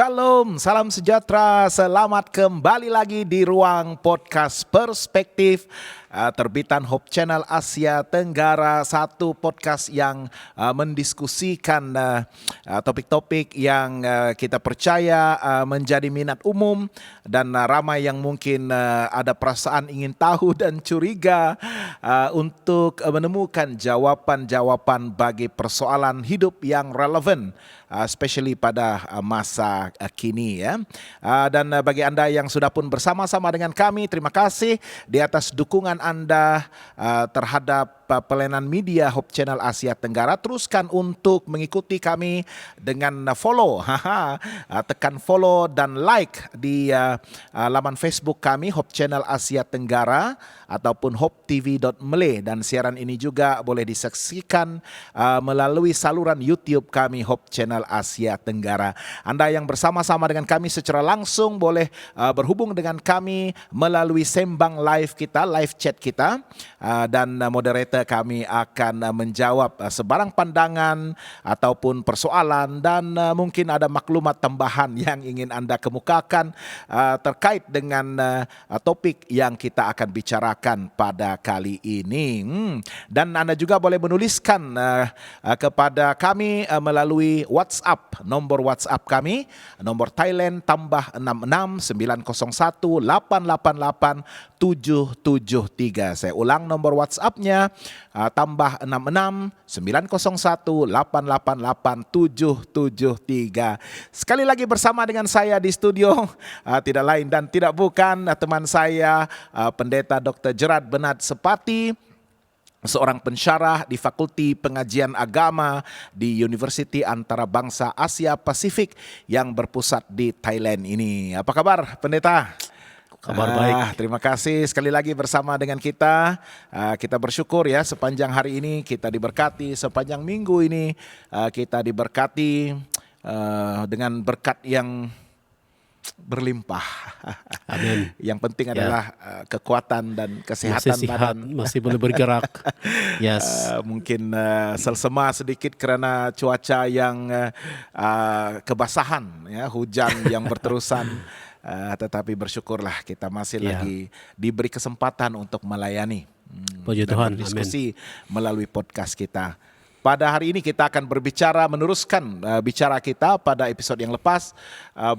Shalom, salam sejahtera, selamat kembali lagi di ruang podcast Perspektif terbitan Hope Channel Asia Tenggara, satu podcast yang mendiskusikan topik-topik yang kita percaya menjadi minat umum dan ramai yang mungkin ada perasaan ingin tahu dan curiga untuk menemukan jawapan-jawapan bagi persoalan hidup yang relevan, especially pada masa kini ya. Dan bagi Anda yang sudah pun bersama-sama dengan kami, terima kasih di atas dukungan Anda terhadap pelayanan media Hope Channel Asia Tenggara. Teruskan untuk mengikuti kami dengan follow, tekan follow dan like di laman Facebook kami Hope Channel Asia Tenggara ataupun hopetv.mele, dan siaran ini juga boleh disaksikan melalui saluran YouTube kami Hope Channel Asia Tenggara. Anda yang bersama-sama dengan kami secara langsung boleh berhubung dengan kami melalui sembang live kita, live chat kita, dan moderator kami akan menjawab sebarang pandangan ataupun persoalan, dan mungkin ada maklumat tambahan yang ingin Anda kemukakan terkait dengan topik yang kita akan bicarakan pada kali ini. Dan Anda juga boleh menuliskan kepada kami melalui WhatsApp, nomor WhatsApp kami, nomor Thailand tambah 66 901 888 773. Saya ulang nomor WhatsApp-nya, tambah 66 901 888 773. Sekali lagi bersama dengan saya di studio, tidak lain dan tidak bukan teman saya, Pendeta Dr. Gerard Bernard Sepati, seorang pensyarah di Fakulti Pengajian Agama di Universiti Antarabangsa Asia Pasifik yang berpusat di Thailand ini. Apa kabar, Pendeta? Kabar baik. Terima kasih sekali lagi bersama dengan kita. Kita bersyukur ya, sepanjang hari ini kita diberkati, sepanjang minggu ini kita diberkati dengan berkat yang berlimpah. Amin. Yang penting adalah kekuatan dan kesehatan masih sehat, badan. masih boleh bergerak. Yes. Mungkin selsema sedikit karena cuaca yang kebasahan, ya, hujan yang berterusan. Tetapi bersyukurlah kita masih lagi diberi kesempatan untuk melayani. Puji Tuhan. Diskusi melalui podcast kita. Pada hari ini kita akan berbicara, meneruskan bicara kita pada episode yang lepas,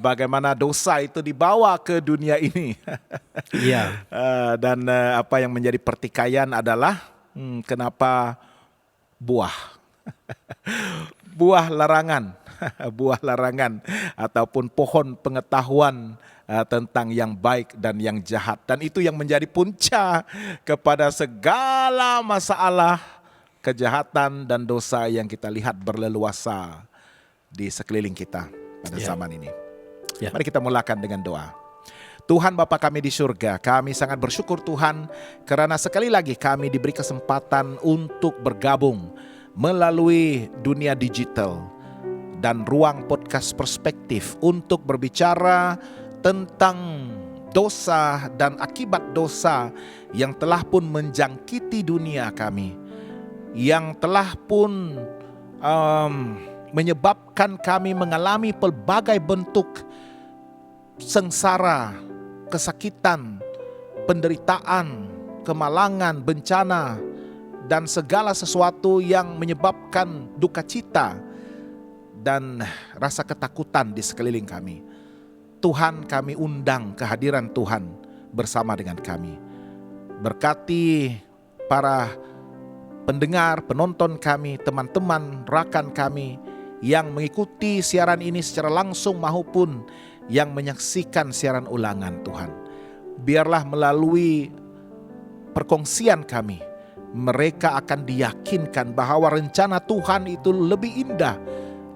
bagaimana dosa itu dibawa ke dunia ini. Iya. Dan apa yang menjadi pertikaian adalah kenapa buah larangan, buah larangan ataupun pohon pengetahuan tentang yang baik dan yang jahat, dan itu yang menjadi punca kepada segala masalah, kejahatan dan dosa yang kita lihat berleluasa di sekeliling kita pada zaman ini. Mari kita mulakan dengan doa. Tuhan Bapa kami di surga, kami sangat bersyukur Tuhan karena sekali lagi kami diberi kesempatan untuk bergabung melalui dunia digital dan ruang podcast Perspektif untuk berbicara tentang dosa dan akibat dosa yang telah pun menjangkiti dunia kami, yang telah pun menyebabkan kami mengalami pelbagai bentuk sengsara, kesakitan, penderitaan, kemalangan, bencana, dan segala sesuatu yang menyebabkan duka cita dan rasa ketakutan di sekeliling kami. Tuhan, kami undang kehadiran Tuhan bersama dengan kami. Berkati para pendengar, penonton kami, teman-teman, rakan kami yang mengikuti siaran ini secara langsung maupun yang menyaksikan siaran ulangan Tuhan. Biarlah melalui perkongsian kami, mereka akan diyakinkan bahwa rencana Tuhan itu lebih indah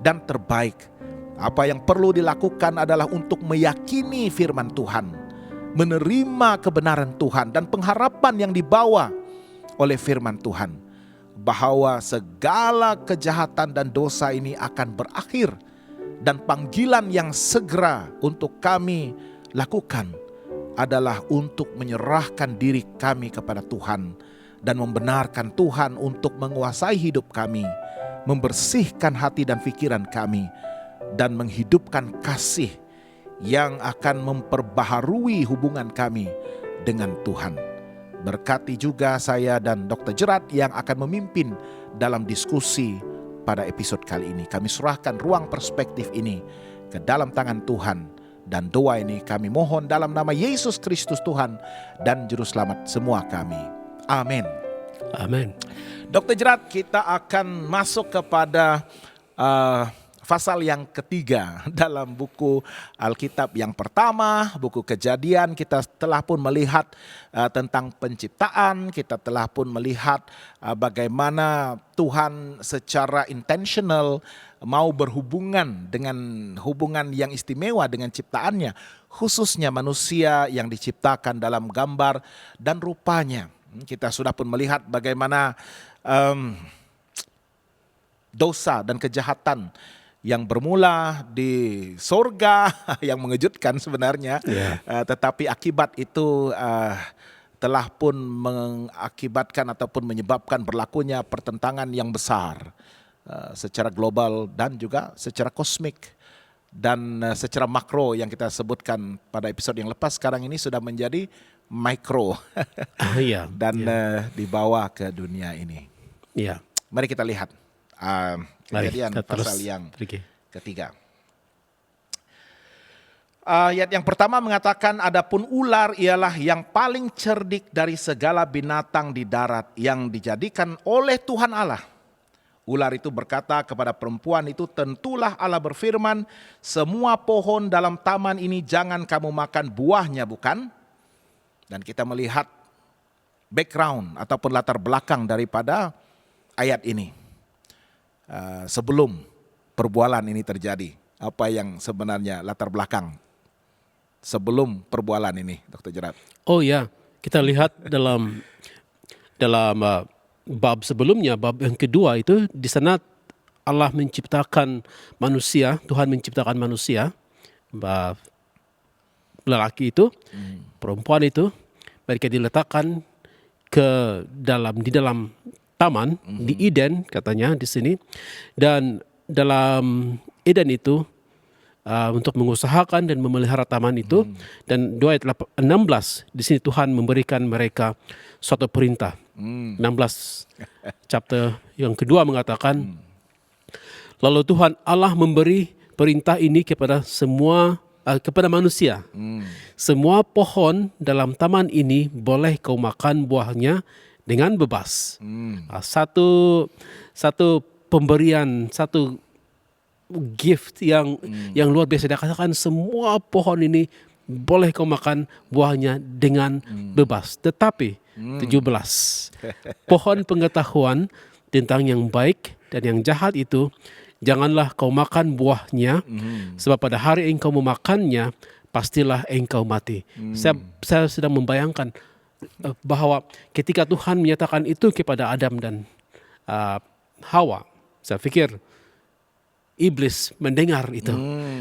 dan terbaik. Apa yang perlu dilakukan adalah untuk meyakini firman Tuhan, menerima kebenaran Tuhan dan pengharapan yang dibawa oleh firman Tuhan, bahwa segala kejahatan dan dosa ini akan berakhir, dan panggilan yang segera untuk kami lakukan adalah untuk menyerahkan diri kami kepada Tuhan dan membenarkan Tuhan untuk menguasai hidup kami, membersihkan hati dan pikiran kami, dan menghidupkan kasih yang akan memperbaharui hubungan kami dengan Tuhan. Berkati juga saya dan Dr. Jerat yang akan memimpin dalam diskusi pada episode kali ini. Kami serahkan ruang perspektif ini ke dalam tangan Tuhan, dan doa ini kami mohon dalam nama Yesus Kristus Tuhan dan Juru Selamat semua kami. Amin. Amin. Dr. Jerat, kita akan masuk kepada pasal yang ketiga dalam buku Alkitab yang pertama, buku Kejadian. Kita telah pun melihat tentang penciptaan, kita telah pun melihat bagaimana Tuhan secara intentional mau berhubungan dengan hubungan yang istimewa dengan ciptaannya, khususnya manusia yang diciptakan dalam gambar dan rupanya. Kita sudah pun melihat bagaimana dosa dan kejahatan yang bermula di sorga yang mengejutkan sebenarnya, tetapi akibat itu telah pun mengakibatkan ataupun menyebabkan berlakunya pertentangan yang besar secara global dan juga secara kosmik dan secara makro yang kita sebutkan pada episode yang lepas. Sekarang ini sudah menjadi mikro dan dibawa ke dunia ini. Mari kita lihat Kejadian pasal yang ketiga. Ayat yang pertama mengatakan, adapun ular ialah yang paling cerdik dari segala binatang di darat yang dijadikan oleh Tuhan Allah. Ular itu berkata kepada perempuan itu, tentulah Allah berfirman, semua pohon dalam taman ini jangan kamu makan buahnya, bukan? Dan kita melihat background ataupun latar belakang daripada ayat ini. Sebelum perbualan ini terjadi, apa yang sebenarnya latar belakang sebelum perbualan ini, Dr. Jerat? Oh ya, kita lihat dalam bab sebelumnya, bab yang kedua itu, di sana Allah menciptakan manusia, Tuhan menciptakan manusia, lelaki itu, perempuan itu, mereka diletakkan di dalam taman di Eden katanya di sini, dan dalam Eden itu untuk mengusahakan dan memelihara taman itu, dan 2 ayat 16 di sini Tuhan memberikan mereka suatu perintah. 16 chapter yang kedua mengatakan, lalu Tuhan Allah memberi perintah ini kepada manusia. Semua pohon dalam taman ini boleh kau makan buahnya dengan bebas. Satu pemberian, satu gift yang luar biasa. Dia katakan semua pohon ini boleh kau makan buahnya dengan bebas. Tetapi 17, pohon pengetahuan tentang yang baik dan yang jahat itu janganlah kau makan buahnya, sebab pada hari engkau memakannya pastilah engkau mati. Saya sedang membayangkan bahwa ketika Tuhan menyatakan itu kepada Adam dan Hawa, saya pikir iblis mendengar itu.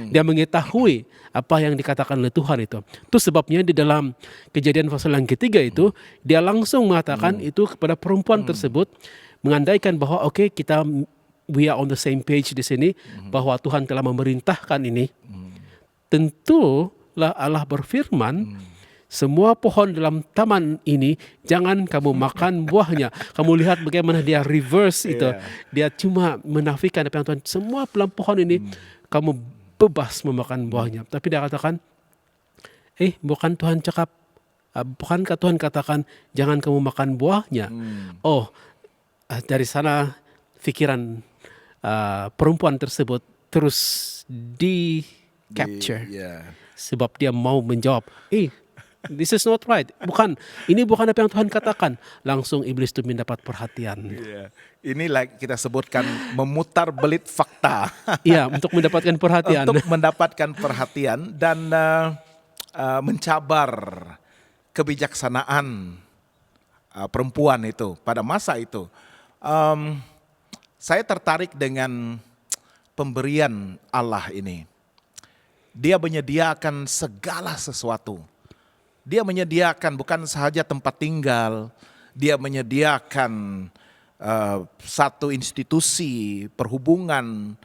Dia mengetahui apa yang dikatakan oleh Tuhan itu. Itu sebabnya di dalam Kejadian pasal yang ketiga itu, dia langsung mengatakan itu kepada perempuan tersebut, mengandaikan bahwa we are on the same page di sini, bahwa Tuhan telah memerintahkan ini. Tentulah Allah berfirman, semua pohon dalam taman ini jangan kamu makan buahnya. Kamu lihat bagaimana dia reverse itu. Dia cuma menafikan apa yang Tuhan. Semua dalam pohon ini kamu bebas memakan buahnya. Tapi dia katakan, bukankah Tuhan katakan jangan kamu makan buahnya? Dari sana pikiran perempuan tersebut terus di capture. Sebab dia mau menjawab, this is not right. Ini bukan apa yang Tuhan katakan. Langsung iblis itu mendapat perhatian. Inilah kita sebutkan memutar belit fakta. Untuk mendapatkan perhatian. Untuk mendapatkan perhatian dan mencabar kebijaksanaan perempuan itu pada masa itu. Saya tertarik dengan pemberian Allah ini. Dia menyediakan segala sesuatu. Dia menyediakan bukan sahaja tempat tinggal, dia menyediakan satu institusi perhubungan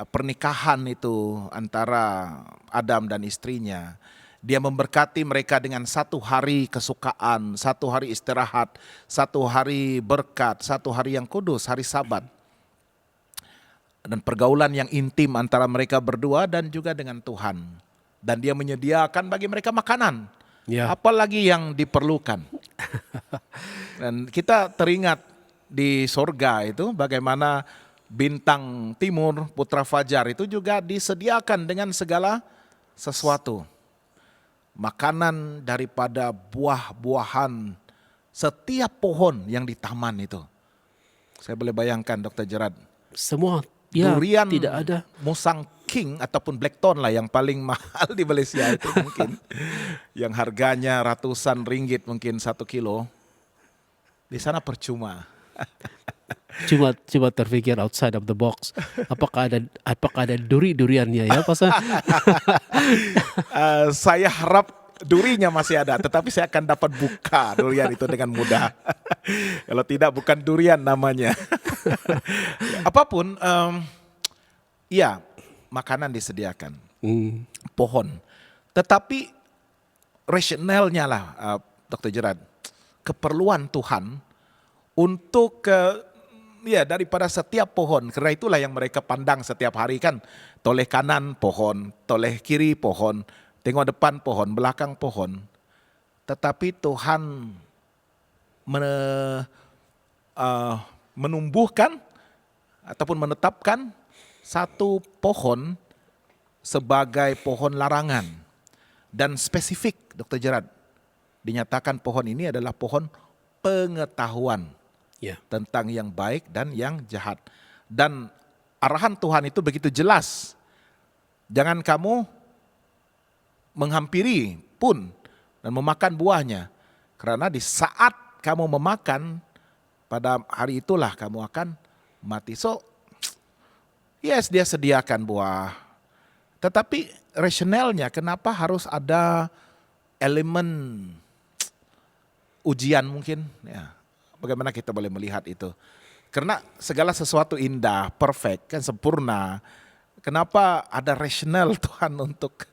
pernikahan itu antara Adam dan istrinya. Dia memberkati mereka dengan 1 hari kesukaan, 1 hari istirahat, 1 hari berkat, 1 hari yang kudus, hari Sabat. Dan pergaulan yang intim antara mereka berdua dan juga dengan Tuhan. Dan dia menyediakan bagi mereka makanan. Ya. Apalagi yang diperlukan. Dan kita teringat di sorga itu bagaimana bintang timur, putra fajar itu juga disediakan dengan segala sesuatu. Makanan daripada buah-buahan setiap pohon yang di taman itu. Saya boleh bayangkan Dr. Gerard. Semua ya, Durian tidak ada. Musang King ataupun Blackthorn lah yang paling mahal di Malaysia itu mungkin. Yang harganya ratusan ringgit mungkin 1 kilo. Di sana percuma. Coba terfikir outside of the box. Apakah ada duriannya ya pasal? Saya harap durinya masih ada, tetapi saya akan dapat buka durian itu dengan mudah. Kalau tidak bukan durian namanya. Apapun, ya makanan disediakan, pohon. Tetapi rasionalnya lah, Dr. Gerard, keperluan Tuhan untuk ya daripada setiap pohon. Karena itulah yang mereka pandang setiap hari kan. Toleh kanan pohon, toleh kiri pohon, tengok depan pohon, belakang pohon. Tetapi Tuhan menumbuhkan ataupun menetapkan 1 pohon sebagai pohon larangan. Dan spesifik Dr. Gerard, dinyatakan pohon ini adalah pohon pengetahuan. Ya. Tentang yang baik dan yang jahat. Dan arahan Tuhan itu begitu jelas. Jangan kamu menghampiri pun dan memakan buahnya. Karena di saat kamu memakan, pada hari itulah kamu akan mati. So, yes, dia sediakan buah. Tetapi rasionalnya kenapa harus ada elemen ujian mungkin? Ya. Bagaimana kita boleh melihat itu? Karena segala sesuatu indah, perfect, kan sempurna. Kenapa ada rasional Tuhan untuk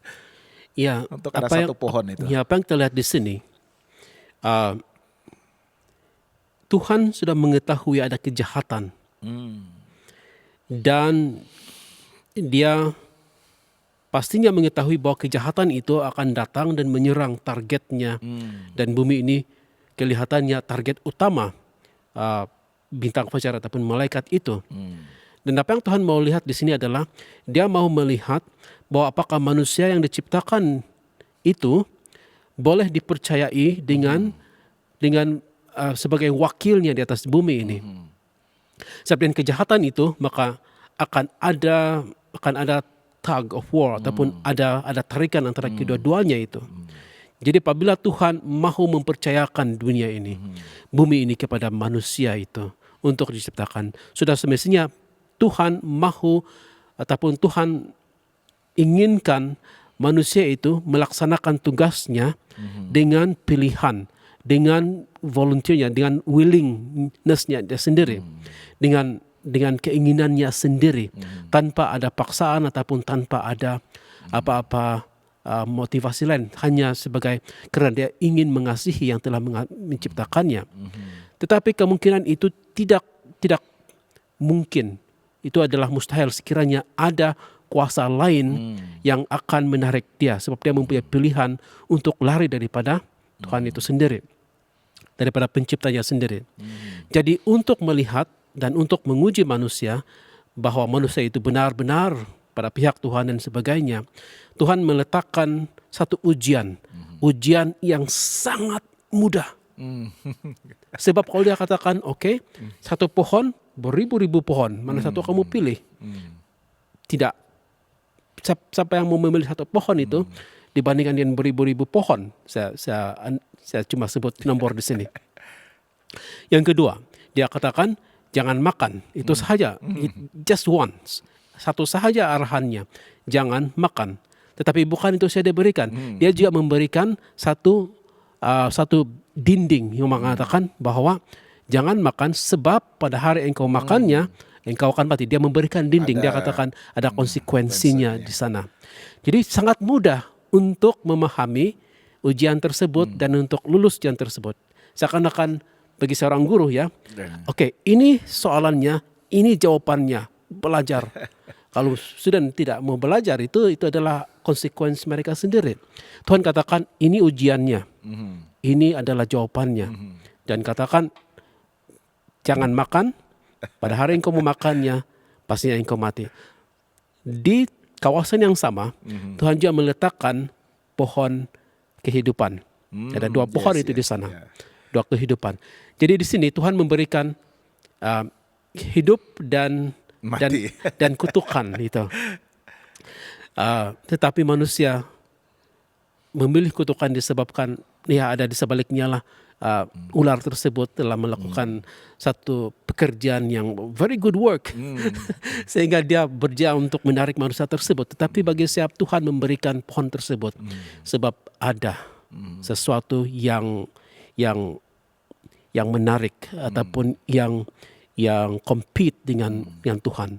ada satu pohon itu? Ya, apa yang kita lihat di sini, Tuhan sudah mengetahui ada kejahatan. Dan dia pastinya mengetahui bahwa kejahatan itu akan datang dan menyerang targetnya. Dan bumi ini kelihatannya target utama bintang fajar ataupun malaikat itu. Dan apa yang Tuhan mau lihat di sini adalah dia mau melihat bahwa apakah manusia yang diciptakan itu boleh dipercayai dengan sebagai wakilnya di atas bumi ini. Sebab dengan kejahatan itu maka akan ada tug of war ataupun ada tarikan antara kedua-duanya itu. Jadi apabila Tuhan mahu mempercayakan dunia ini, bumi ini kepada manusia itu untuk diciptakan, sudah semestinya Tuhan mahu ataupun Tuhan inginkan manusia itu melaksanakan tugasnya dengan pilihan, dengan volunteernya, dengan willingness-nya dia sendiri, dengan keinginannya sendiri, tanpa ada paksaan ataupun tanpa ada apa-apa motivasi lain, hanya sebagai kerana dia ingin mengasihi yang telah menciptakannya. Tetapi kemungkinan itu tidak mungkin. Itu adalah mustahil sekiranya ada kuasa lain yang akan menarik dia, sebab dia mempunyai pilihan untuk lari daripada Tuhan itu sendiri, daripada penciptanya sendiri. Jadi untuk melihat dan untuk menguji manusia bahwa manusia itu benar-benar pada pihak Tuhan dan sebagainya, Tuhan meletakkan satu ujian yang sangat mudah. Sebab kalau dia katakan, oke, satu pohon, beribu-ribu pohon, mana satu kamu pilih? Tidak. Siapa yang mau memilih satu pohon itu dibandingkan dengan beribu-ribu pohon? Saya cuma sebut nombor di sini. Yang kedua, dia katakan jangan makan. Itu sahaja, just once. Satu sahaja arahannya, jangan makan. Tetapi bukan itu saja diberikan. Dia juga memberikan satu dinding yang mengatakan bahwa jangan makan sebab pada hari engkau makannya, engkau akan mati. Dia memberikan dinding, dia katakan ada konsekuensinya di sana. Jadi sangat mudah untuk memahami ujian tersebut dan untuk lulus ujian tersebut. Seakan-akan bagi seorang guru ya, oke, ini soalannya, ini jawabannya, belajar. Kalau student tidak mau belajar, itu adalah konsekuensi mereka sendiri. Tuhan katakan ini ujiannya, ini adalah jawabannya. Dan katakan jangan makan, pada hari engkau memakannya, pastinya engkau mati. Di kawasan yang sama, Tuhan juga meletakkan pohon kehidupan. Ada 2 pohon itu di sana, 2 kehidupan. Jadi di sini Tuhan memberikan hidup dan Mati. dan kutukan itu. Tetapi manusia memilih kutukan disebabkan ada di sebaliknya lah ular tersebut telah melakukan satu pekerjaan yang very good work sehingga dia berjaya untuk menarik manusia tersebut. Tetapi bagi siapa Tuhan memberikan pohon tersebut sebab ada sesuatu yang menarik ataupun yang compete dengan Tuhan.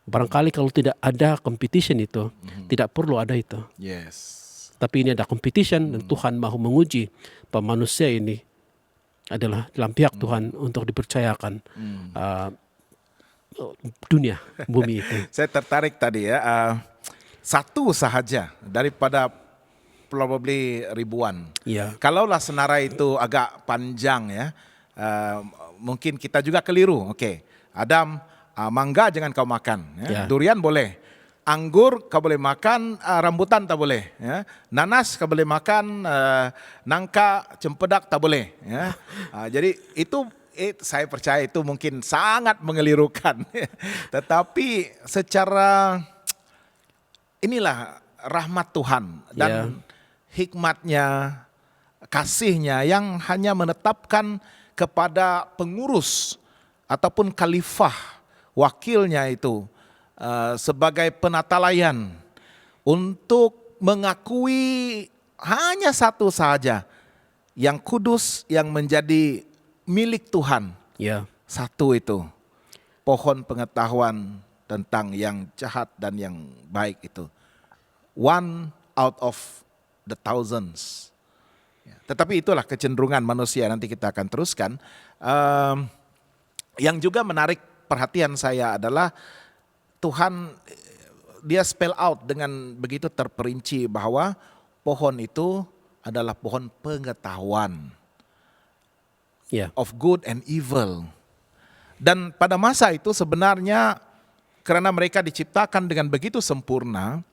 Barangkali kalau tidak ada competition itu, tidak perlu ada itu. Yes. Tapi ini ada competition dan Tuhan mahu menguji bahwa manusia ini adalah dalam pihak Tuhan untuk dipercayakan dunia, bumi itu. Saya tertarik tadi ya, satu sahaja daripada probably ribuan. Ya. Kalaulah senarai itu agak panjang ya, mungkin kita juga keliru. Oke, Adam, mangga jangan kau makan, ya. Durian boleh. Anggur kau boleh makan, rambutan tak boleh. Ya. Nanas kau boleh makan, nangka, cempedak tak boleh. Ya. Jadi itu saya percaya itu mungkin sangat mengelirukan. Tetapi secara inilah rahmat Tuhan dan hikmatnya, kasihnya yang hanya menetapkan kepada pengurus ataupun khalifah wakilnya itu sebagai penatalayan untuk mengakui hanya satu saja yang kudus yang menjadi milik Tuhan. Ya. Satu itu, pohon pengetahuan tentang yang jahat dan yang baik itu. One out of the thousands. Tetapi itulah kecenderungan manusia, nanti kita akan teruskan. Yang juga menarik perhatian saya adalah Tuhan dia spell out dengan begitu terperinci bahwa pohon itu adalah pohon pengetahuan of good and evil. Dan pada masa itu sebenarnya karena mereka diciptakan dengan begitu sempurna,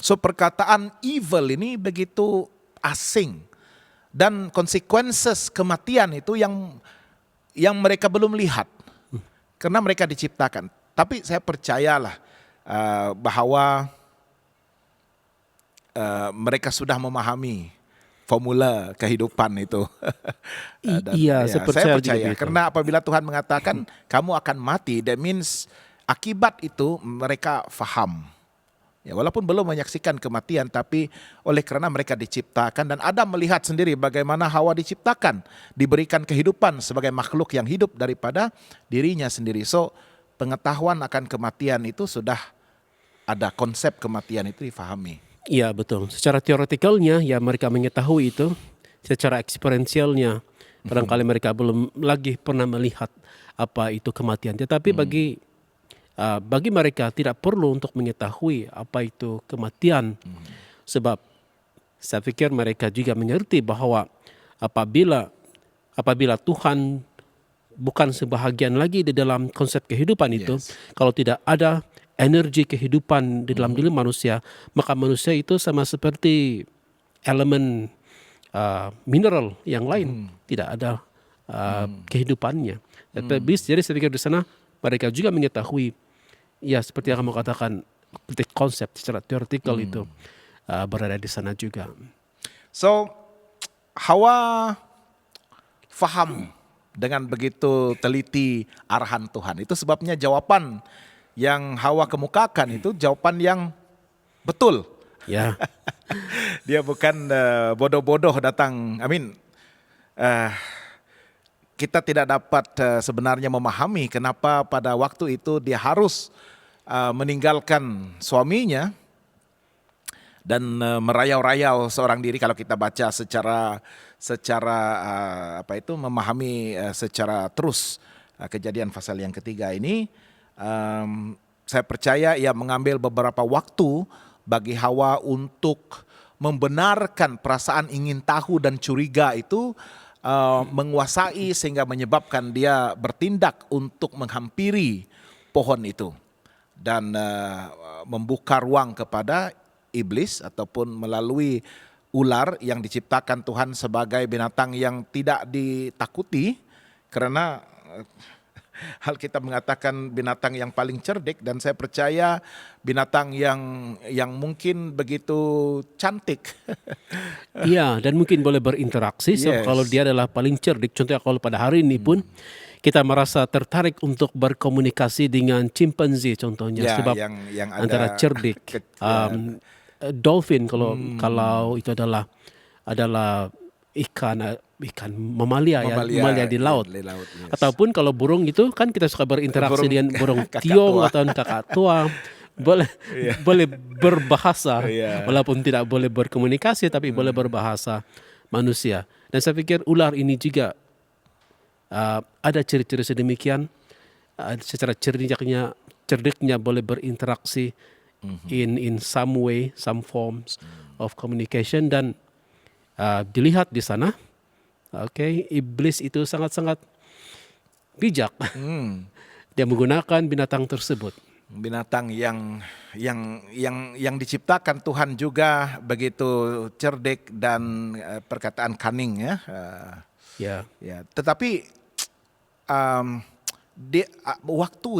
so perkataan evil ini begitu asing. Dan consequences kematian itu yang mereka belum lihat. Karena mereka diciptakan. Tapi saya percayalah bahwa mereka sudah memahami formula kehidupan itu. Saya percaya percaya. Karena apabila Tuhan mengatakan kamu akan mati, that means akibat itu mereka faham. Ya, walaupun belum menyaksikan kematian, tapi oleh karena mereka diciptakan dan Adam melihat sendiri bagaimana Hawa diciptakan, diberikan kehidupan sebagai makhluk yang hidup daripada dirinya sendiri. So, pengetahuan akan kematian itu sudah ada, konsep kematian itu difahami. Iya betul. Secara teoretikalnya ya mereka mengetahui itu. Secara eksperiensialnya barangkali mereka belum lagi pernah melihat apa itu kematian. Tetapi bagi mereka tidak perlu untuk mengetahui apa itu kematian. Sebab saya pikir mereka juga mengerti bahwa apabila Tuhan bukan sebahagian lagi di dalam konsep kehidupan itu, kalau tidak ada energi kehidupan di dalam diri manusia, maka manusia itu sama seperti elemen mineral yang lain, tidak ada kehidupannya. Jadi saya pikir di sana mereka juga mengetahui, ya seperti yang kamu katakan, konsep secara teoretikal itu berada di sana juga. So, Hawa faham dengan begitu teliti arahan Tuhan. Itu sebabnya jawaban yang Hawa kemukakan itu jawaban yang betul. Ya. Dia bukan bodoh-bodoh datang. kita tidak dapat sebenarnya memahami kenapa pada waktu itu dia harus meninggalkan suaminya dan merayau-rayau seorang diri. Kalau kita baca secara memahami secara terus Kejadian pasal yang ketiga ini, saya percaya ia mengambil beberapa waktu bagi Hawa untuk membenarkan perasaan ingin tahu dan curiga itu menguasai sehingga menyebabkan dia bertindak untuk menghampiri pohon itu dan membuka ruang kepada iblis ataupun melalui ular yang diciptakan Tuhan sebagai binatang yang tidak ditakuti, karena Alkitab mengatakan binatang yang paling cerdik, dan saya percaya binatang yang mungkin begitu cantik. Iya, dan mungkin boleh berinteraksi. So, Yes. kalau dia adalah paling cerdik, contohnya kalau pada hari ini pun kita merasa tertarik untuk berkomunikasi dengan chimpanzee contohnya, Ya, sebab yang ada antara cerdik. Dolphin kalau itu adalah ikan mamalia di laut. Di laut, yes. Ataupun kalau burung itu kan kita suka berinteraksi Burung dengan burung kakak tiong tua. atau kakak tua. Boleh berbahasa, Iya. walaupun tidak boleh berkomunikasi, tapi boleh berbahasa manusia. Dan saya pikir ular ini juga ada ciri-ciri sedemikian, secara cerdiknya boleh berinteraksi in some way, some forms of communication, dan dilihat di sana. Iblis itu sangat-sangat bijak. Dia menggunakan binatang tersebut. Binatang yang diciptakan Tuhan juga begitu cerdik dan perkataan cunning, ya. Ya, Ya, tetapi waktu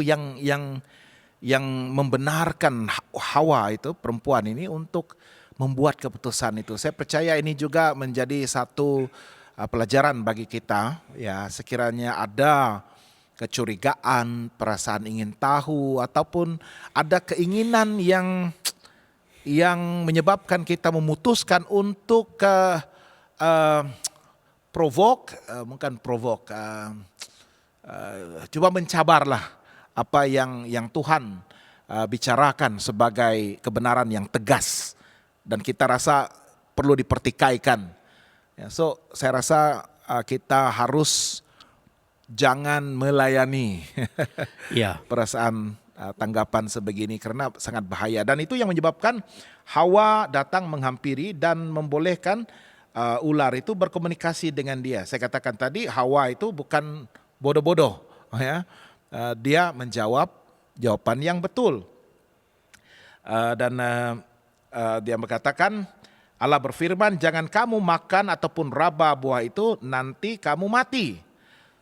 yang membenarkan Hawa itu, perempuan ini, untuk membuat keputusan itu, saya percaya ini juga menjadi satu pelajaran bagi kita, ya. Sekiranya ada kecurigaan, perasaan ingin tahu, ataupun ada keinginan yang menyebabkan kita memutuskan untuk coba mencabarlah apa yang Tuhan bicarakan sebagai kebenaran yang tegas dan kita rasa perlu dipertikaikan. Ya, so saya rasa kita harus jangan melayani ya, perasaan tanggapan sebegini karena sangat bahaya, dan itu yang menyebabkan Hawa datang menghampiri dan membolehkan ular itu berkomunikasi dengan dia. Saya katakan tadi Hawa itu bukan bodoh-bodoh, ya. Dia menjawab jawaban yang betul. Dan dia mengatakan, Allah berfirman, jangan kamu makan ataupun raba buah itu, nanti kamu mati.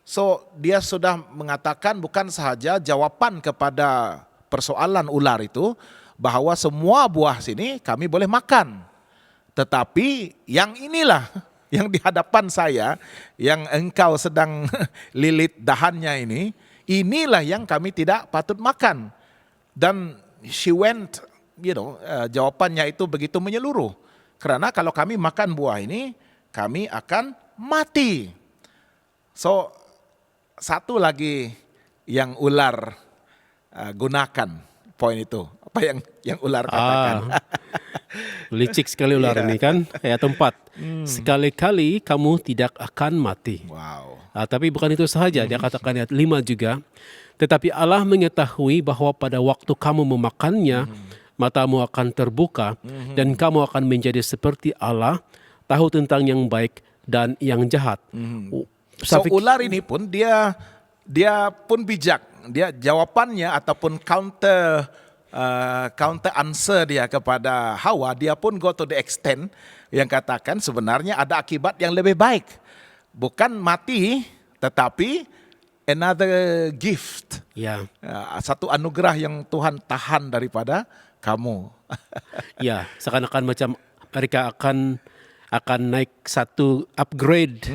So dia sudah mengatakan bukan sahaja jawaban kepada persoalan ular itu, bahwa semua buah sini kami boleh makan. Tetapi yang inilah yang di hadapan saya, yang engkau sedang lilit dahannya ini, inilah yang kami tidak patut makan. Dan she went, jawabannya itu begitu menyeluruh. Karena kalau kami makan buah ini, kami akan mati. So, satu lagi yang ular gunakan, poin itu. Apa yang ular katakan? Licik sekali ular ini kan. Ayat 4. Sekali-kali kamu tidak akan mati. Wow. Tapi bukan itu sahaja, dia katakan ayat 5 juga. Tetapi Allah mengetahui bahwa pada waktu kamu memakannya, matamu akan terbuka dan kamu akan menjadi seperti Allah, tahu tentang yang baik dan yang jahat. So ular ini pun dia pun bijak. Dia jawabannya ataupun counter answer dia kepada Hawa, dia pun go to the extent yang katakan sebenarnya ada akibat yang lebih baik. Bukan mati, tetapi another gift. Ya, Satu anugerah yang Tuhan tahan daripada kamu. ya, seakan-akan macam mereka akan naik satu upgrade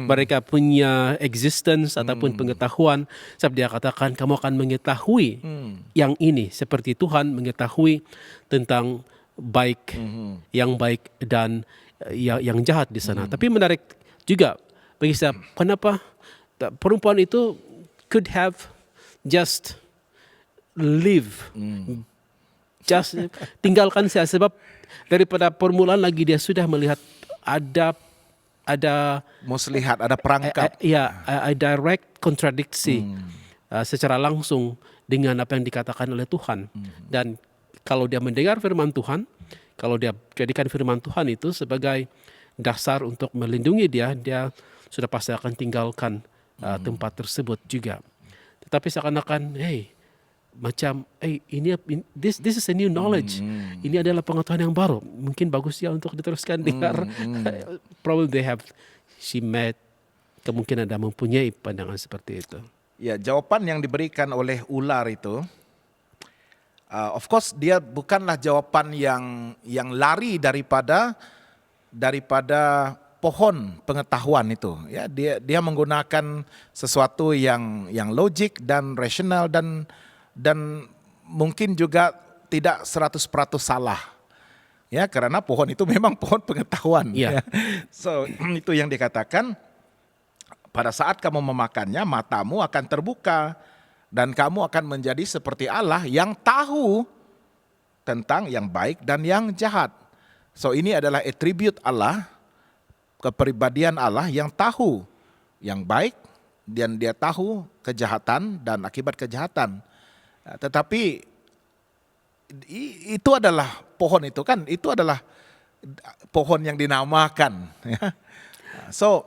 mereka punya existence ataupun pengetahuan. Sebab dia katakan kamu akan mengetahui yang ini seperti Tuhan mengetahui tentang baik, yang baik dan yang jahat di sana. Tapi menarik juga bagi saya, kenapa perempuan itu could have just live, just tinggalkan saya, sebab daripada permulaan lagi dia sudah melihat ada Muslihat, ada perangkap. direct kontradiksi secara langsung dengan apa yang dikatakan oleh Tuhan. Dan kalau dia mendengar firman Tuhan, kalau dia jadikan firman Tuhan itu sebagai dasar untuk melindungi dia sudah pasti akan tinggalkan tempat tersebut juga. Tetapi seakan-akan, this is a new knowledge. Ini adalah pengetahuan yang baru. Mungkin bagus ya untuk diteruskan dengar. Probably she met, kemungkinan ada mempunyai pandangan seperti itu. Ya, jawaban yang diberikan oleh ular itu, of course dia bukanlah jawaban yang lari daripada pohon pengetahuan itu. Ya, dia menggunakan sesuatu yang logik dan rasional dan mungkin juga tidak 100% salah. Ya, karena pohon itu memang pohon pengetahuan. Ya. So, itu yang dikatakan, pada saat kamu memakannya, matamu akan terbuka dan kamu akan menjadi seperti Allah yang tahu tentang yang baik dan yang jahat. So, ini adalah atribut Allah, kepribadian Allah yang tahu yang baik dan dia tahu kejahatan dan akibat kejahatan. Tetapi itu adalah pohon itu kan, itu adalah pohon yang dinamakan. So,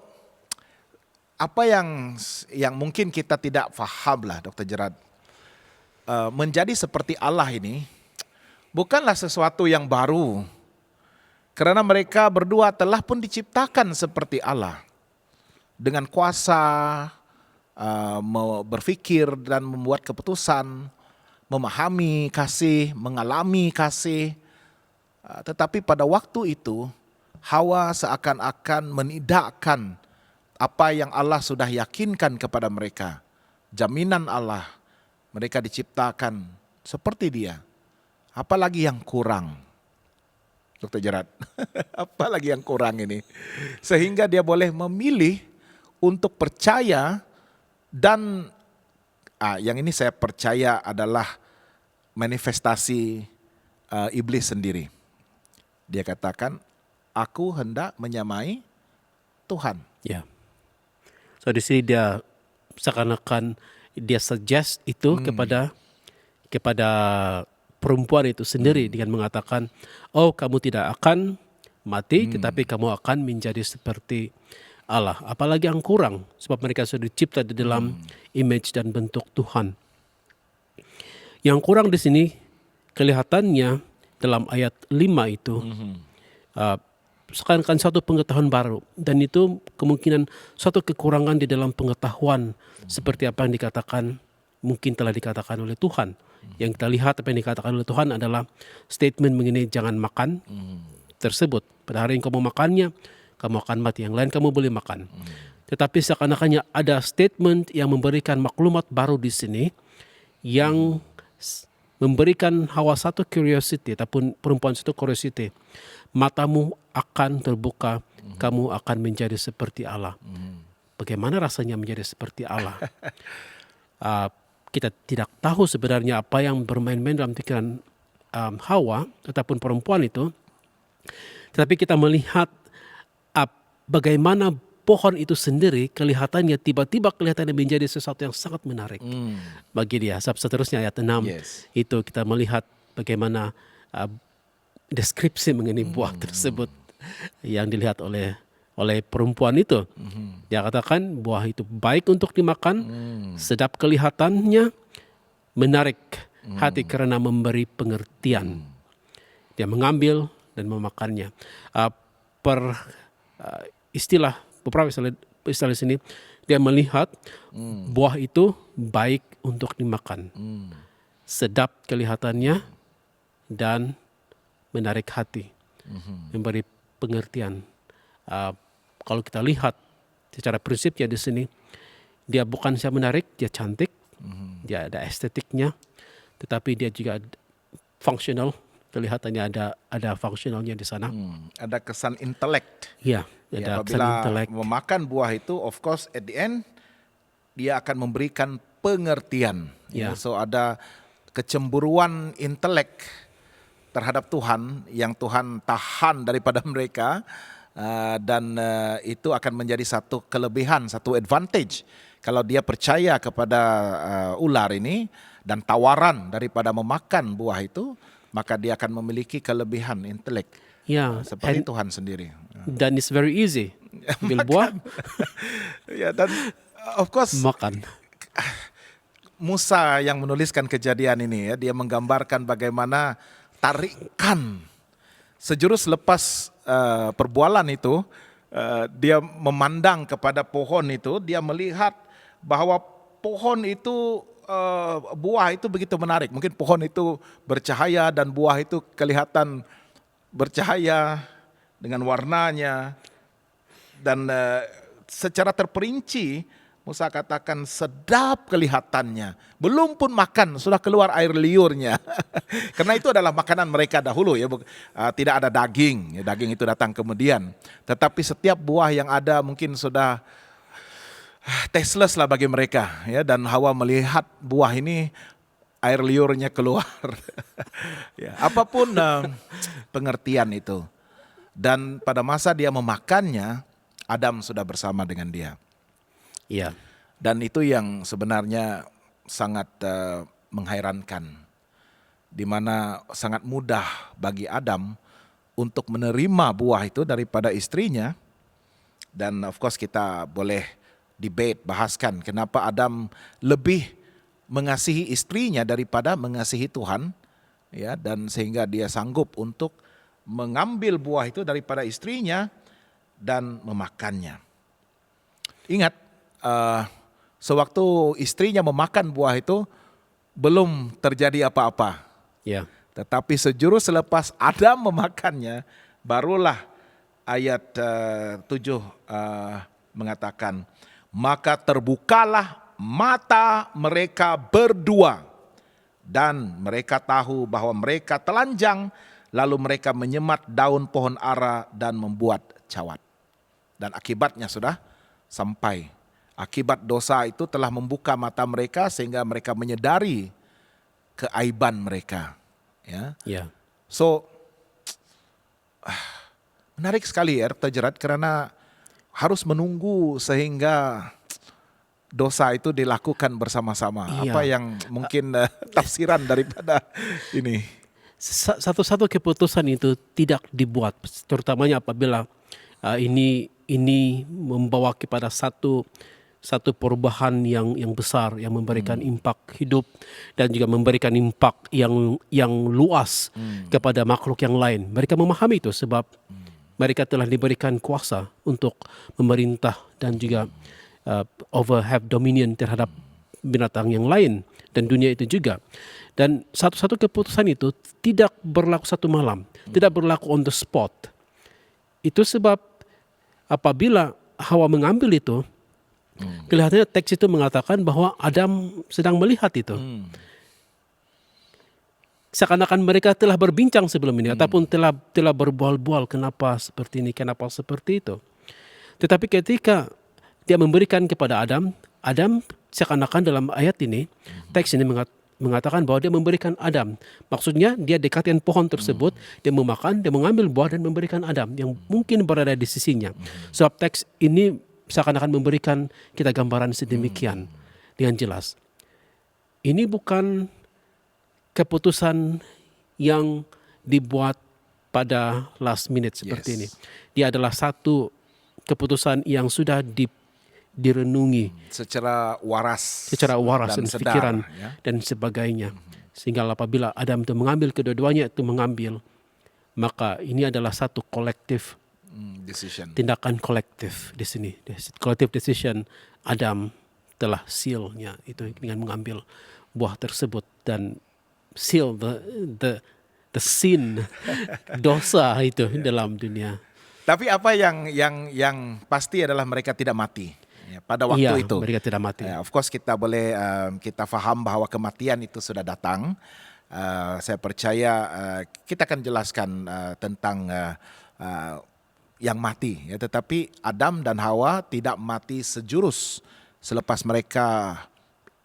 apa yang mungkin kita tidak faham lah, Dr. Gerard, menjadi seperti Allah ini bukanlah sesuatu yang baru, karena mereka berdua telah pun diciptakan seperti Allah dengan kuasa berpikir dan membuat keputusan, memahami kasih, mengalami kasih. Tetapi pada waktu itu Hawa seakan-akan menidakkan apa yang Allah sudah yakinkan kepada mereka. Jaminan Allah, mereka diciptakan seperti dia. Apalagi yang kurang, Dr. Gerard? Apalagi yang kurang ini? Sehingga dia boleh memilih untuk percaya dan yang ini saya percaya adalah manifestasi iblis sendiri. Dia katakan, aku hendak menyamai Tuhan. Ya. So di sini dia seakan-akan dia suggest itu kepada perempuan itu sendiri dengan mengatakan, oh kamu tidak akan mati, tetapi kamu akan menjadi seperti Allah. Apalagi yang kurang, sebab mereka sudah dicipta di dalam image dan bentuk Tuhan. Yang kurang di sini kelihatannya dalam ayat 5 itu seakan-akan satu pengetahuan baru, dan itu kemungkinan suatu kekurangan di dalam pengetahuan seperti apa yang dikatakan, mungkin telah dikatakan oleh Tuhan. Yang kita lihat apa yang dikatakan oleh Tuhan adalah statement mengenai jangan makan tersebut. Pada hari yang kamu makannya, kamu akan mati. Yang lain kamu boleh makan. Tetapi seakan-akannya ada statement yang memberikan maklumat baru di sini, yang memberikan Hawa satu curiosity ataupun perempuan satu curiosity. Matamu akan terbuka, kamu akan menjadi seperti Allah. Bagaimana rasanya menjadi seperti Allah? Kita tidak tahu sebenarnya apa yang bermain-main dalam pikiran Hawa ataupun perempuan itu. Tetapi kita melihat bagaimana pohon itu sendiri kelihatannya tiba-tiba kelihatannya menjadi sesuatu yang sangat menarik bagi dia. Seterusnya ayat 6 itu kita melihat bagaimana deskripsi mengenai buah tersebut yang dilihat oleh perempuan itu. Dia katakan buah itu baik untuk dimakan, sedap kelihatannya, menarik hati karena memberi pengertian. Dia mengambil dan memakannya. Beberapa istilah di sini, dia melihat buah itu baik untuk dimakan, sedap kelihatannya dan menarik hati, memberi pengertian. Kalau kita lihat secara prinsipnya di sini, dia bukan saja menarik, dia cantik, dia ada estetiknya, tetapi dia juga fungsional. Kelihatannya ada fungsionalnya di sana. Ada kesan intelek. Ya, ada kesan apabila intelek. memakan buah itu, of course at the end dia akan memberikan pengertian. Ya. So ada kecemburuan intelek terhadap Tuhan yang Tuhan tahan daripada mereka, dan itu akan menjadi satu kelebihan, satu advantage kalau dia percaya kepada ular ini dan tawaran daripada memakan buah itu, maka dia akan memiliki kelebihan intelek Ya, seperti and- Tuhan sendiri. dan it's very easy. Ambil buah, Ya, dan of course makan. Musa yang menuliskan kejadian ini ya, dia menggambarkan bagaimana tarikan sejurus lepas perbualan itu, dia memandang kepada pohon itu, dia melihat bahwa pohon itu, buah itu begitu menarik. Mungkin pohon itu bercahaya dan buah itu kelihatan bercahaya dengan warnanya, dan secara terperinci Musa katakan sedap kelihatannya. Belum pun makan sudah keluar air liurnya. Karena itu adalah makanan mereka dahulu ya. Tidak ada daging. Ya, daging itu datang kemudian. Tetapi setiap buah yang ada mungkin sudah tasteless lah bagi mereka ya, dan Hawa melihat buah ini air liurnya keluar. Ya, apapun pengertian itu. Dan pada masa dia memakannya, Adam sudah bersama dengan dia. Ya, Dan itu yang sebenarnya sangat menghairankan, di mana sangat mudah bagi Adam untuk menerima buah itu daripada istrinya. Dan of course kita boleh debate, bahaskan kenapa Adam lebih mengasihi istrinya daripada mengasihi Tuhan, ya, dan sehingga dia sanggup untuk mengambil buah itu daripada istrinya dan memakannya. Ingat, sewaktu istrinya memakan buah itu belum terjadi apa-apa. ya, Tetapi sejurus selepas Adam memakannya, barulah ayat 7 mengatakan, maka terbukalah mata mereka berdua dan mereka tahu bahwa mereka telanjang, lalu mereka menyemat daun pohon ara dan membuat cawat. Dan akibatnya sudah sampai. Akibat dosa itu telah membuka mata mereka sehingga mereka menyadari keaiban mereka. Ya. ya, So menarik sekali ya terjerat, karena harus menunggu sehingga dosa itu dilakukan bersama-sama. Iya. Apa yang mungkin tafsiran daripada ini? Satu-satu keputusan itu tidak dibuat, terutamanya apabila ini membawa kepada satu perubahan yang besar, yang memberikan impak hidup dan juga memberikan impak yang luas kepada makhluk yang lain. Mereka memahami itu sebab mereka telah diberikan kuasa untuk memerintah dan juga have dominion terhadap binatang yang lain dan dunia itu juga. Dan satu-satu keputusan itu tidak berlaku satu malam, tidak berlaku on the spot. Itu sebab apabila Hawa mengambil itu, kelihatannya teks itu mengatakan bahwa Adam sedang melihat itu. Seakan-akan mereka telah berbincang sebelum ini, ataupun telah berbual-bual kenapa seperti ini, kenapa seperti itu. Tetapi ketika dia memberikan kepada Adam seakan-akan dalam ayat ini, teks ini mengatakan bahwa dia memberikan Adam. Maksudnya dia dekatkan pohon tersebut, dia memakan, dia mengambil buah dan memberikan Adam yang mungkin berada di sisinya. Sebab teks ini seakan-akan memberikan kita gambaran sedemikian dengan jelas. Ini bukan keputusan yang dibuat pada last minute seperti ini. Dia adalah satu keputusan yang sudah direnungi Secara waras dan sedar, pikiran ya. dan sebagainya. Sehingga apabila Adam itu mengambil, kedua-duanya itu mengambil, maka ini adalah satu kolektif Decision. tindakan kolektif di sini. Collective decision. Adam telah seal-nya itu dengan mengambil buah tersebut dan seal the sin dosa itu dalam dunia. Tapi apa yang pasti adalah mereka tidak mati ya, pada waktu itu. Mereka tidak mati. Of course kita boleh kita faham bahwa kematian itu sudah datang. Saya percaya kita akan jelaskan tentang yang mati ya, tetapi Adam dan Hawa tidak mati sejurus selepas mereka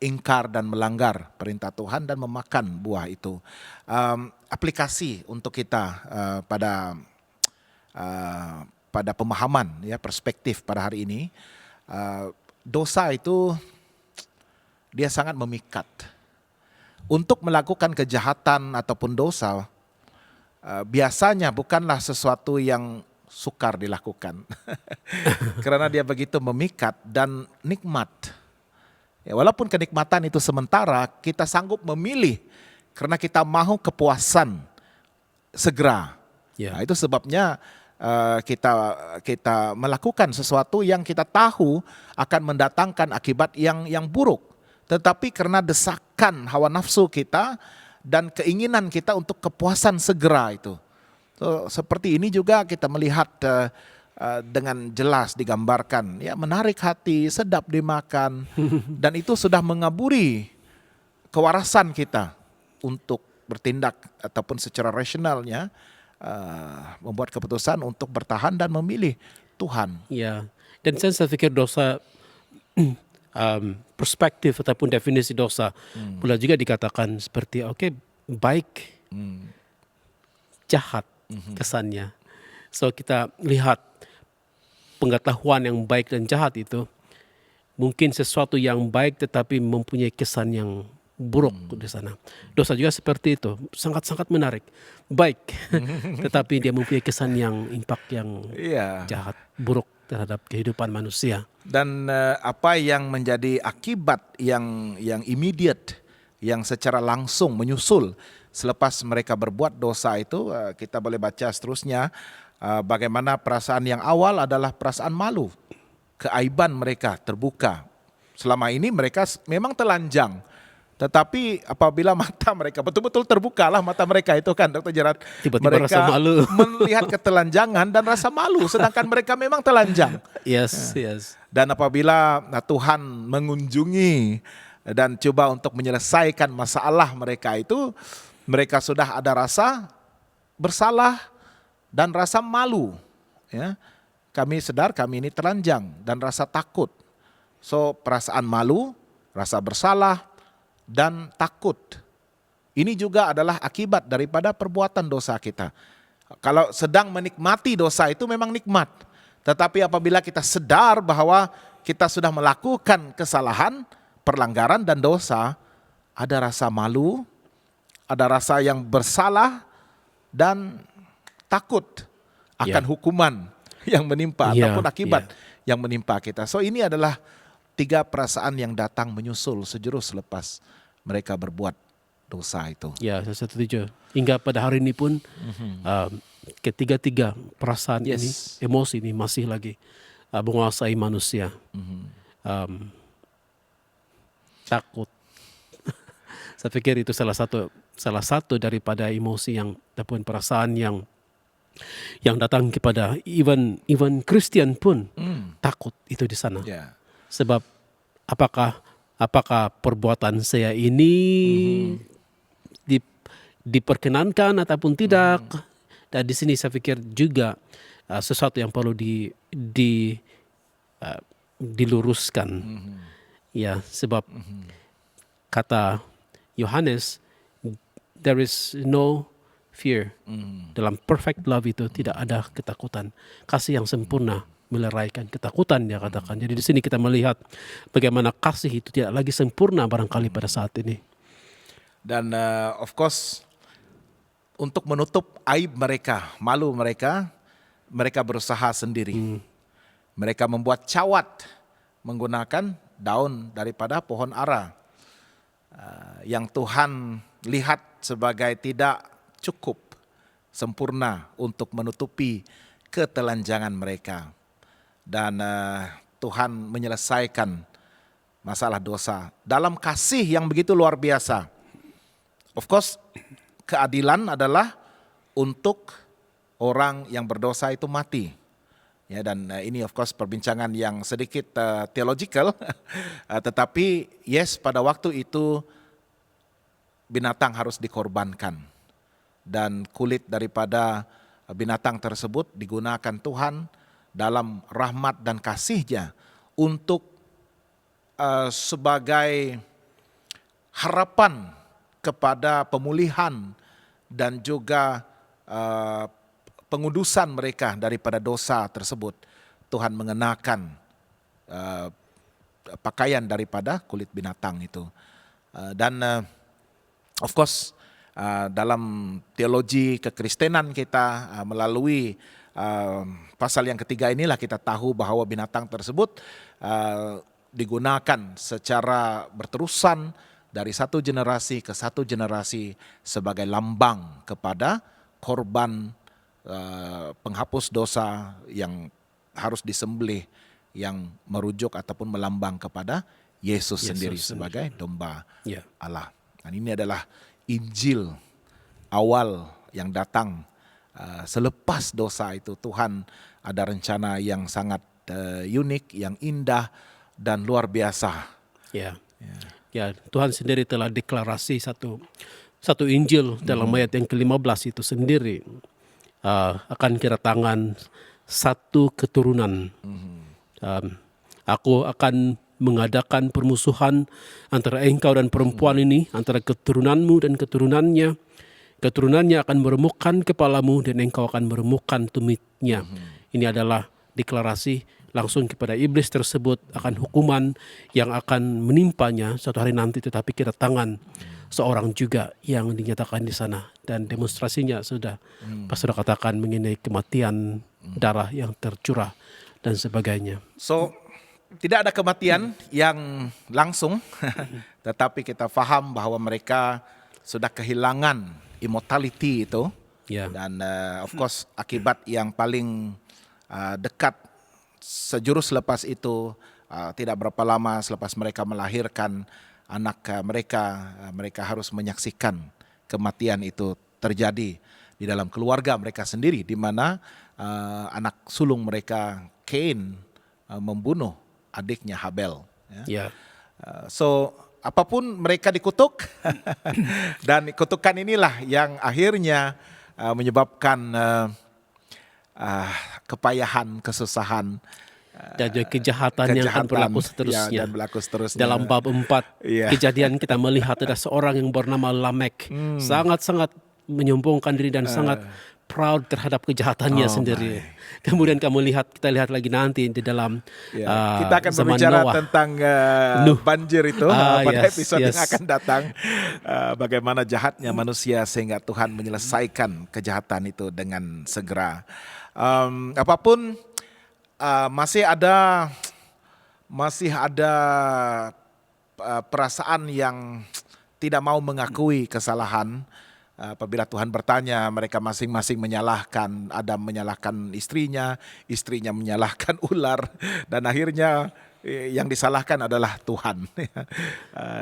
ingkar dan melanggar perintah Tuhan dan memakan buah itu. Aplikasi untuk kita pada pemahaman ya, perspektif pada hari ini, dosa itu dia sangat memikat. Untuk melakukan kejahatan ataupun dosa biasanya bukanlah sesuatu yang sukar dilakukan. Karena dia begitu memikat dan nikmat. Ya, walaupun kenikmatan itu sementara, kita sanggup memilih karena kita mau kepuasan segera. Ya. Nah, itu sebabnya kita melakukan sesuatu yang kita tahu akan mendatangkan akibat yang buruk. Tetapi karena desakan hawa nafsu kita dan keinginan kita untuk kepuasan segera itu. So, seperti ini juga kita melihat dengan jelas digambarkan, ya, menarik hati, sedap dimakan, dan itu sudah mengaburi kewarasan kita untuk bertindak ataupun secara rasionalnya membuat keputusan untuk bertahan dan memilih Tuhan. Ya, dan saya pikir dosa perspektif ataupun definisi dosa pula juga dikatakan seperti baik, jahat kesannya. So kita lihat pengetahuan yang baik dan jahat itu mungkin sesuatu yang baik tetapi mempunyai kesan yang buruk di sana. Dosa juga seperti itu, sangat-sangat menarik, baik, tetapi dia mempunyai kesan yang impact yang jahat, buruk terhadap kehidupan manusia. Dan apa yang menjadi akibat yang immediate, yang secara langsung menyusul selepas mereka berbuat dosa itu, kita boleh baca seterusnya bagaimana perasaan yang awal adalah perasaan malu, keaiban mereka terbuka. Selama ini mereka memang telanjang, tetapi apabila mata mereka betul-betul terbukalah mata mereka itu kan, Dr. Gerard, Tiba-tiba mereka rasa malu. melihat ketelanjangan dan rasa malu, sedangkan mereka memang telanjang. Yes. Dan apabila Tuhan mengunjungi dan coba untuk menyelesaikan masalah mereka itu, mereka sudah ada rasa bersalah dan rasa malu. Ya, kami sadar kami ini telanjang dan rasa takut. So perasaan malu, rasa bersalah, dan takut. Ini juga adalah akibat daripada perbuatan dosa kita. Kalau sedang menikmati dosa itu memang nikmat. Tetapi apabila kita sadar bahwa kita sudah melakukan kesalahan, perlanggaran dan dosa, ada rasa malu, ada rasa yang bersalah dan takut akan hukuman yang menimpa ataupun akibat yang menimpa kita. So ini adalah 3 perasaan yang datang menyusul sejurus selepas mereka berbuat dosa itu. Ya, saya setuju. Hingga pada hari ini pun ketiga-tiga perasaan ini, emosi ini masih lagi menguasai manusia. Takut. Saya pikir itu salah satu daripada emosi yang ataupun perasaan yang datang kepada even Kristen pun takut itu di sana. Sebab apakah perbuatan saya ini diperkenankan ataupun tidak. Dan di sini saya pikir juga sesuatu yang perlu diluruskan. Ya, sebab kata Yohanes, there is no fear. Dalam perfect love itu tidak ada ketakutan. Kasih yang sempurna meleraikan ketakutan, dia katakan. Jadi di sini kita melihat bagaimana kasih itu tidak lagi sempurna barangkali pada saat ini. Dan of course untuk menutup aib mereka, malu mereka berusaha sendiri. Mereka membuat cawat menggunakan daun daripada pohon ara yang Tuhan lihat sebagai tidak cukup sempurna untuk menutupi ketelanjangan mereka. Dan Tuhan menyelesaikan masalah dosa dalam kasih yang begitu luar biasa. Of course, keadilan adalah untuk orang yang berdosa itu mati. Ya, dan ini of course perbincangan yang sedikit theological, tetapi yes, pada waktu itu binatang harus dikorbankan. Dan kulit daripada binatang tersebut digunakan Tuhan dalam rahmat dan kasih-Nya untuk sebagai harapan kepada pemulihan dan juga pengudusan mereka daripada dosa tersebut. Tuhan mengenakan pakaian daripada kulit binatang itu. Dan of course dalam teologi kekristenan kita melalui pasal yang ketiga inilah kita tahu bahwa binatang tersebut digunakan secara berterusan dari satu generasi ke satu generasi sebagai lambang kepada korban penghapus dosa yang harus disembelih, yang merujuk ataupun melambang kepada Yesus sendiri sebagai domba Allah. Dan ini adalah Injil awal yang datang selepas dosa itu. Tuhan ada rencana yang sangat unik, yang indah dan luar biasa. Ya, Tuhan sendiri telah deklarasi satu Injil dalam ayat yang ke-15 itu sendiri akan kedatangan satu keturunan. Aku akan mengadakan permusuhan antara engkau dan perempuan ini, antara keturunanmu dan keturunannya. Keturunannya akan meremukkan kepalamu dan engkau akan meremukkan tumitnya. Ini adalah deklarasi langsung kepada iblis tersebut akan hukuman yang akan menimpanya suatu hari nanti, tetapi kedatangan seorang juga yang dinyatakan di sana, dan demonstrasinya sudah Pastor katakan mengenai kematian, darah yang tercurah dan sebagainya. So tidak ada kematian yang langsung tetapi kita faham bahwa mereka sudah kehilangan immortality itu. Dan of course akibat yang paling dekat sejurus selepas itu, tidak berapa lama selepas mereka melahirkan anak mereka harus menyaksikan kematian itu terjadi di dalam keluarga mereka sendiri, di mana anak sulung mereka Cain membunuh adiknya Habel. So apapun mereka dikutuk dan kutukan inilah yang akhirnya menyebabkan kepayahan, kesusahan, dan juga kejahatan yang akan berlaku seterusnya. Dan berlaku seterusnya. Dalam bab 4 kejadian kita melihat ada seorang yang bernama Lamek, sangat-sangat menyombongkan diri dan sangat proud terhadap kejahatannya sendiri. Kemudian kita lihat lagi nanti di dalam kita akan zaman berbicara Noah tentang banjir itu pada episode yang akan datang. Bagaimana jahatnya manusia sehingga Tuhan menyelesaikan kejahatan itu dengan segera. Apapun masih ada perasaan yang tidak mau mengakui kesalahan. Apabila Tuhan bertanya, mereka masing-masing menyalahkan. Adam menyalahkan istrinya menyalahkan ular, dan akhirnya yang disalahkan adalah Tuhan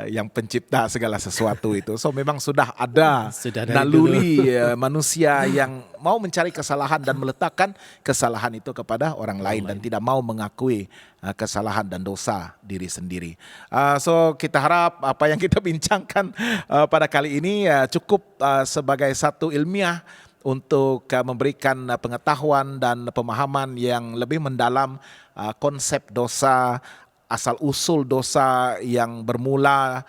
yang pencipta segala sesuatu itu. So memang sudah ada naluri manusia yang mau mencari kesalahan dan meletakkan kesalahan itu kepada orang lain dan tidak mau mengakui kesalahan dan dosa diri sendiri. So kita harap apa yang kita bincangkan pada kali ini cukup sebagai satu ilmiah untuk memberikan pengetahuan dan pemahaman yang lebih mendalam konsep dosa, asal-usul dosa yang bermula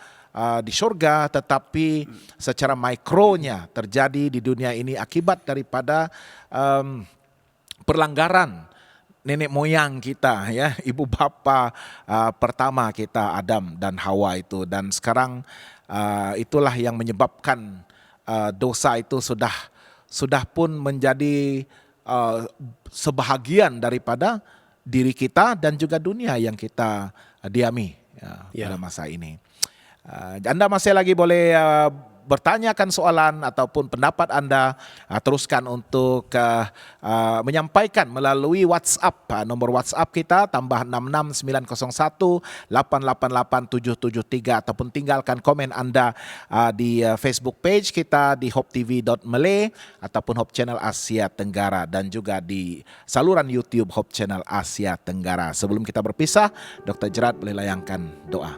di surga, tetapi secara mikronya terjadi di dunia ini akibat daripada perlanggaran nenek moyang kita, ya, ibu bapa pertama kita Adam dan Hawa itu. Dan sekarang itulah yang menyebabkan dosa itu sudah pun menjadi sebahagian daripada diri kita dan juga dunia yang kita diami pada masa ini. Anda masih lagi boleh bertanyakan soalan ataupun pendapat Anda, teruskan untuk menyampaikan melalui WhatsApp. Nomor WhatsApp kita tambah 66901888773, ataupun tinggalkan komen Anda di Facebook page kita di hopetv.malay ataupun Hope Channel Asia Tenggara, dan juga di saluran YouTube Hope Channel Asia Tenggara. Sebelum kita berpisah, Dr. Gerard boleh layangkan doa.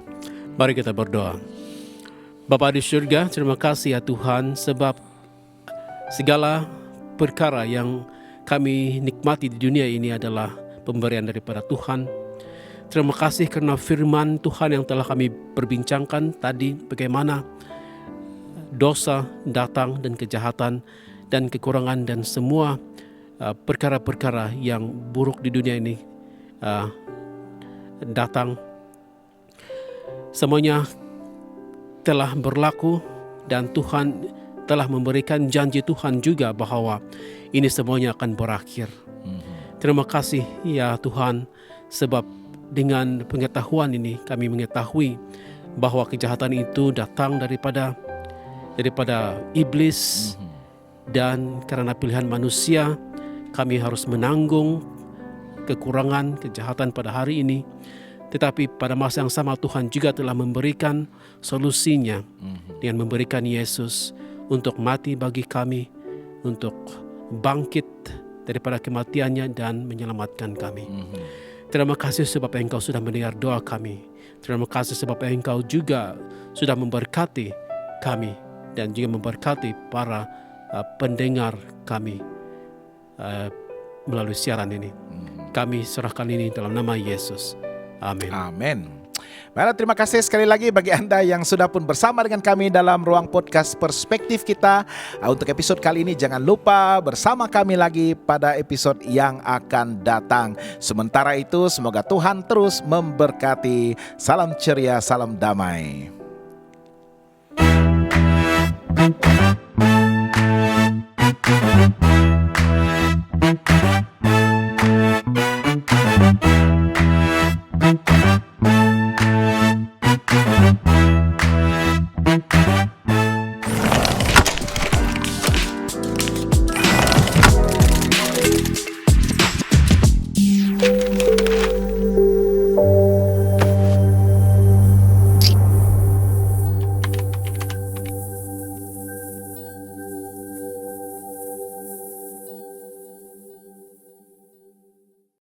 Mari kita berdoa. Bapa di syurga, terima kasih ya Tuhan, sebab segala perkara yang kami nikmati di dunia ini adalah pemberian daripada Tuhan. Terima kasih karena firman Tuhan yang telah kami perbincangkan tadi, bagaimana dosa datang dan kejahatan dan kekurangan dan semua perkara-perkara yang buruk di dunia ini datang. Semuanya telah berlaku dan Tuhan telah memberikan janji Tuhan juga bahwa ini semuanya akan berakhir. Terima kasih ya Tuhan, sebab dengan pengetahuan ini kami mengetahui bahwa kejahatan itu datang daripada iblis, dan karena pilihan manusia kami harus menanggung kekurangan kejahatan pada hari ini. Tetapi pada masa yang sama Tuhan juga telah memberikan solusinya dengan memberikan Yesus untuk mati bagi kami, untuk bangkit daripada kematiannya dan menyelamatkan kami. Terima kasih sebab Engkau sudah mendengar doa kami. Terima kasih sebab Engkau juga sudah memberkati kami dan juga memberkati para pendengar kami melalui siaran ini. Kami serahkan ini dalam nama Yesus. Amin. Amin. Baiklah, terima kasih sekali lagi bagi Anda yang sudah pun bersama dengan kami dalam ruang podcast perspektif kita. Untuk episode kali ini jangan lupa bersama kami lagi pada episode yang akan datang. Sementara itu semoga Tuhan terus memberkati. Salam ceria, salam damai.